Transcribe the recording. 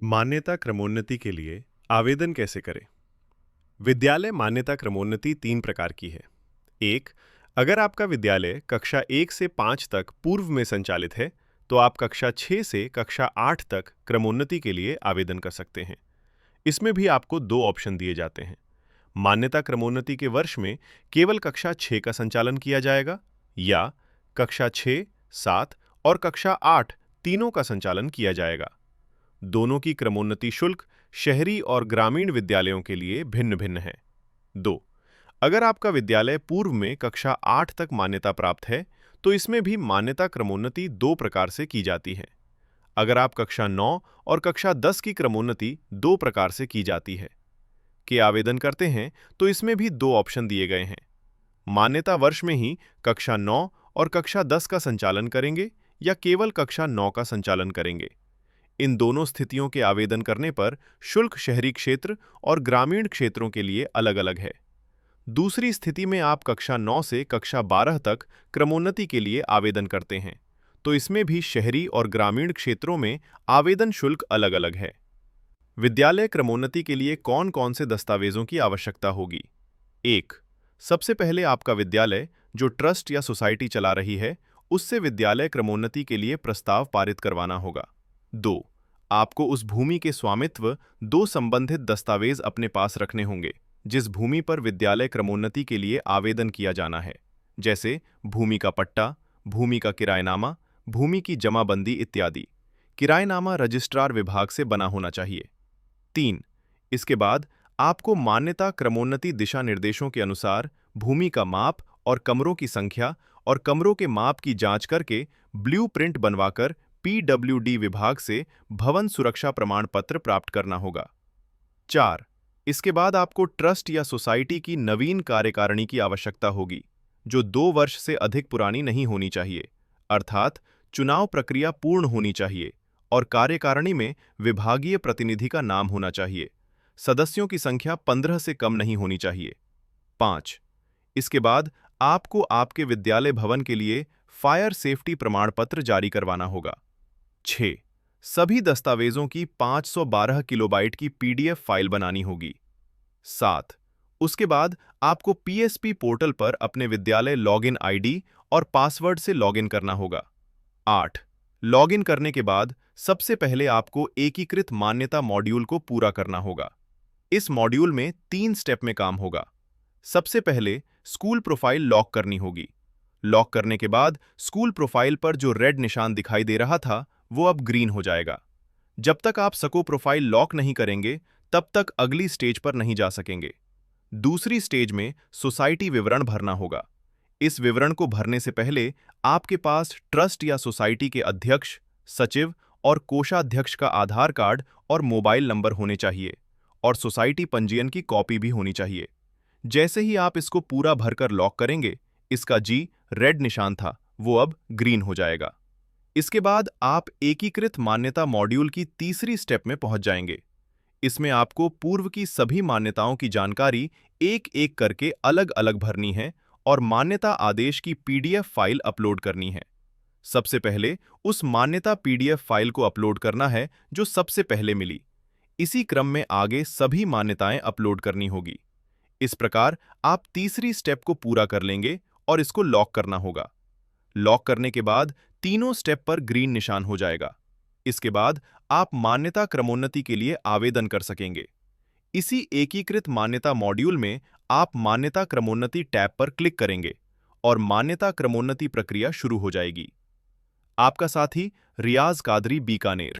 मान्यता क्रमोन्नति के लिए आवेदन कैसे करें? विद्यालय मान्यता क्रमोन्नति 3 प्रकार की है। 1. अगर आपका विद्यालय कक्षा 1 से 5 तक पूर्व में संचालित है, तो आप कक्षा 6 से कक्षा 8 तक क्रमोन्नति के लिए आवेदन कर सकते हैं। इसमें भी आपको 2 ऑप्शन दिए जाते हैं। मान्यता क्रमोन्नति के वर्ष में केवल कक्षा 6 का संचालन किया जाएगा या कक्षा 6, 7 और कक्षा 8 तीनों का संचालन किया जाएगा। दोनों की क्रमोन्नति शुल्क शहरी और ग्रामीण विद्यालयों के लिए भिन्न भिन्न है। 2. अगर आपका विद्यालय पूर्व में कक्षा 8 तक मान्यता प्राप्त है, तो इसमें भी मान्यता क्रमोन्नति 2 प्रकार से की जाती है। अगर आप कक्षा 9 और कक्षा 10 की क्रमोन्नति 2 प्रकार से की जाती है के आवेदन करते हैं, तो इसमें भी 2 ऑप्शन दिए गए हैं। मान्यता वर्ष में ही कक्षा 9 और कक्षा 10 का संचालन करेंगे या केवल कक्षा 9 का संचालन करेंगे। इन दोनों स्थितियों के आवेदन करने पर शुल्क शहरी क्षेत्र और ग्रामीण क्षेत्रों के लिए अलग-अलग है। दूसरी स्थिति में आप कक्षा 9 से कक्षा 12 तक क्रमोन्नति के लिए आवेदन करते हैं, तो इसमें भी शहरी और ग्रामीण क्षेत्रों में आवेदन शुल्क अलग-अलग है। विद्यालय क्रमोन्नति के लिए कौन-कौन से दस्तावेजों की आवश्यकता होगी? 1. सबसे पहले आपका विद्यालय जो ट्रस्ट या सोसाइटी चला रही है, उससे विद्यालय क्रमोन्नति के लिए प्रस्ताव पारित करवाना होगा। 2. आपको उस भूमि के स्वामित्व 2 संबंधित दस्तावेज अपने पास रखने होंगे जिस भूमि पर विद्यालय क्रमोन्नति के लिए आवेदन किया जाना है, जैसे भूमि का पट्टा, भूमि का किरायनामा, भूमि की जमाबंदी इत्यादि। किरायनामा रजिस्ट्रार विभाग से बना होना चाहिए। 3. इसके बाद आपको मान्यता क्रमोन्नति दिशा निर्देशों के अनुसार भूमि का माप और कमरों की संख्या और कमरों के माप की जांच करके ब्लूप्रिंट बनवाकर पीडब्ल्यूडी विभाग से भवन सुरक्षा प्रमाण पत्र प्राप्त करना होगा। 4. इसके बाद आपको ट्रस्ट या सोसाइटी की नवीन कार्यकारिणी की आवश्यकता होगी, जो 2 वर्ष से अधिक पुरानी नहीं होनी चाहिए, अर्थात चुनाव प्रक्रिया पूर्ण होनी चाहिए और कार्यकारिणी में विभागीय प्रतिनिधि का नाम होना चाहिए। सदस्यों की संख्या 15 से कम नहीं होनी चाहिए। 5. इसके बाद आपको आपके विद्यालय भवन के लिए फायर सेफ्टी प्रमाण पत्र जारी करवाना होगा। 6. सभी दस्तावेजों की 512 किलोबाइट की पीडीएफ फाइल बनानी होगी। 7. उसके बाद आपको पीएसपी पोर्टल पर अपने विद्यालय लॉगिन आईडी और पासवर्ड से लॉगिन करना होगा। 8. लॉगिन करने के बाद सबसे पहले आपको एकीकृत मान्यता मॉड्यूल को पूरा करना होगा। इस मॉड्यूल में 3 स्टेप में काम होगा। सबसे पहले स्कूल प्रोफाइल लॉक करनी होगी। लॉक करने के बाद स्कूल प्रोफाइल पर जो रेड निशान दिखाई दे रहा था, वो अब ग्रीन हो जाएगा। जब तक आप स्कूल प्रोफाइल लॉक नहीं करेंगे, तब तक अगली स्टेज पर नहीं जा सकेंगे। दूसरी स्टेज में सोसाइटी विवरण भरना होगा। इस विवरण को भरने से पहले आपके पास ट्रस्ट या सोसाइटी के अध्यक्ष, सचिव और कोषाध्यक्ष का आधार कार्ड और मोबाइल नंबर होने चाहिए और सोसाइटी पंजीयन की कॉपी भी होनी चाहिए। जैसे ही आप इसको पूरा भरकर लॉक करेंगे, इसका जी रेड निशान था, वो अब ग्रीन हो जाएगा। इसके बाद आप एकीकृत मान्यता मॉड्यूल की तीसरी स्टेप में पहुंच जाएंगे। इसमें आपको पूर्व की सभी मान्यताओं की जानकारी एक-एक करके अलग-अलग भरनी है और मान्यता आदेश की पीडीएफ फाइल अपलोड करनी है। सबसे पहले उस मान्यता पीडीएफ फाइल को अपलोड करना है जो सबसे पहले मिली। इसी क्रम में आगे सभी मान्यताएं अपलोड करनी होगी। इस प्रकार आप तीसरी स्टेप को पूरा कर लेंगे और इसको लॉक करना होगा। लॉक करने के बाद तीनों स्टेप पर ग्रीन निशान हो जाएगा। इसके बाद आप मान्यता क्रमोन्नति के लिए आवेदन कर सकेंगे। इसी एकीकृत मान्यता मॉड्यूल में आप मान्यता क्रमोन्नति टैब पर क्लिक करेंगे और मान्यता क्रमोन्नति प्रक्रिया शुरू हो जाएगी। आपका साथी रियाज कादरी, बीकानेर।